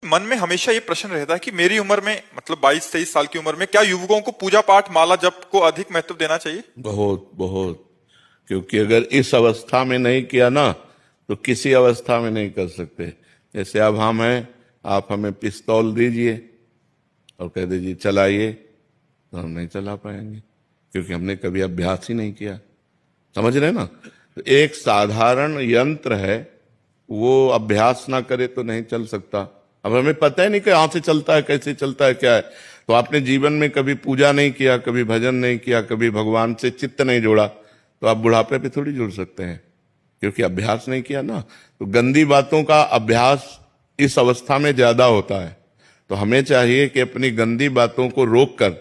मन में हमेशा ये प्रश्न रहता है कि मेरी उम्र में मतलब 22-23 साल की उम्र में क्या युवकों को पूजा पाठ माला जप को अधिक महत्व देना चाहिए? बहुत बहुत। क्योंकि अगर इस अवस्था में नहीं किया ना तो किसी अवस्था में नहीं कर सकते। जैसे अब हम हैं, आप हमें पिस्तौल दीजिए और कह दीजिए चलाइए, तो हम नहीं चला पाएंगे क्योंकि हमने कभी अभ्यास ही नहीं किया। समझ रहे ना? तो एक साधारण यंत्र है, वो अभ्यास ना करे तो नहीं चल सकता। अब हमें पता ही नहीं कि कहाँ से चलता है, कैसे चलता है, क्या है। तो आपने जीवन में कभी पूजा नहीं किया, कभी भजन नहीं किया, कभी भगवान से चित्त नहीं जोड़ा, तो आप बुढ़ापे पे थोड़ी जुड़ सकते हैं, क्योंकि अभ्यास नहीं किया ना। तो गंदी बातों का अभ्यास इस अवस्था में ज्यादा होता है। तो हमें चाहिए कि अपनी गंदी बातों को रोककर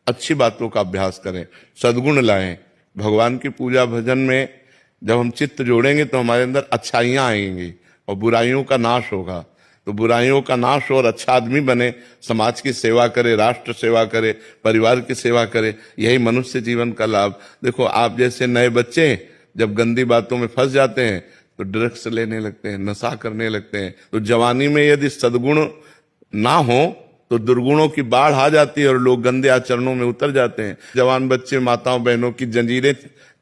अच्छी बातों का अभ्यास करें, सद्गुण लाएं। भगवान की पूजा भजन में जब हम चित्त जोड़ेंगे तो हमारे अंदर अच्छाइयां आएंगी और बुराइयों का नाश होगा। तो बुराइयों का नाश और अच्छा आदमी बने, समाज की सेवा करे, राष्ट्र सेवा करे, परिवार की सेवा करे, यही मनुष्य जीवन का लाभ। देखो, आप जैसे नए बच्चे जब गंदी बातों में फंस जाते हैं तो ड्रग्स लेने लगते हैं, नशा करने लगते हैं। तो जवानी में यदि सद्गुण ना हो तो दुर्गुणों की बाढ़ आ जाती है और लोग गंदे आचरणों में उतर जाते हैं। जवान बच्चे माताओं बहनों की जंजीरें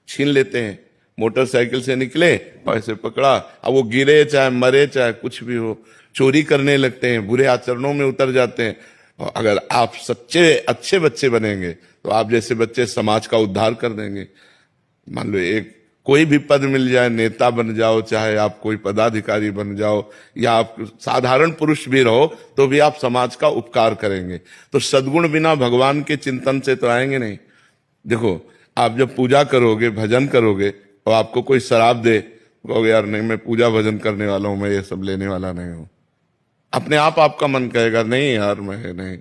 छीन लेते हैं। मोटरसाइकिल से निकले और ऐसे पकड़ा, अब वो गिरे चाहे मरे चाहे कुछ भी हो, चोरी करने लगते हैं, बुरे आचरणों में उतर जाते हैं। और अगर आप सच्चे अच्छे बच्चे बनेंगे तो आप जैसे बच्चे समाज का उद्धार कर देंगे। मान लो एक कोई भी पद मिल जाए, नेता बन जाओ, चाहे आप कोई पदाधिकारी बन जाओ, या आप साधारण पुरुष भी रहो, तो भी आप समाज का उपकार करेंगे। तो सद्गुण बिना भगवान के चिंतन से तो आएंगे नहीं। देखो, आप जब पूजा करोगे, भजन करोगे और आपको कोई शराब दे, कहोगे यार नहीं, मैं पूजा भजन करने वाला हूं, मैं ये सब लेने वाला नहीं हूं। अपने आप आपका मन कहेगा नहीं यार मैं नहीं।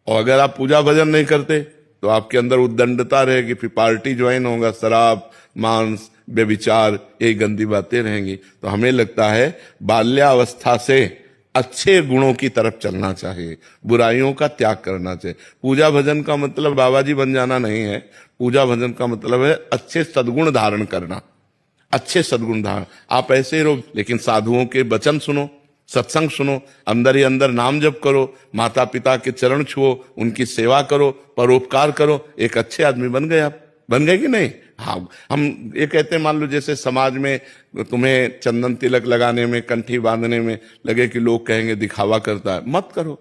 और अगर आप पूजा भजन नहीं करते तो आपके अंदर उद्दंडता रहेगी, फिर पार्टी ज्वाइन होगा, शराब, मांस, व्यभिचार, ये गंदी बातें रहेंगी। तो हमें लगता है बाल्यावस्था से अच्छे गुणों की तरफ चलना चाहिए, बुराइयों का त्याग करना चाहिए। पूजा भजन का मतलब बाबा जी बन जाना नहीं है। पूजा भजन का मतलब है अच्छे सद्गुण धारण करना, अच्छे सद्गुण धारण। आप ऐसे ही रहो, लेकिन साधुओं के वचन सुनो, सत्संग सुनो, अंदर ही अंदर नाम जप करो, माता पिता के चरण छुओ, उनकी सेवा करो, परोपकार करो, एक अच्छे आदमी बन गए। आप बन गए कि नहीं? हाँ, हम ये कहते हैं, मान लो जैसे समाज में तुम्हें चंदन तिलक लगाने में, कंठी बांधने में लगे कि लोग कहेंगे दिखावा करता है, मत करो।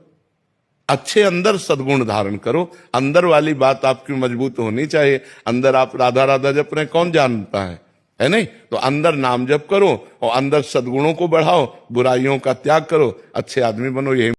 अच्छे अंदर सद्गुण धारण करो। अंदर वाली बात आपकी मजबूत होनी चाहिए। अंदर आप राधा राधा जप रहे, कौन जानता है नहीं? तो अंदर नाम जप करो और अंदर सद्गुणों को बढ़ाओ, बुराइयों का त्याग करो, अच्छे आदमी बनो। यही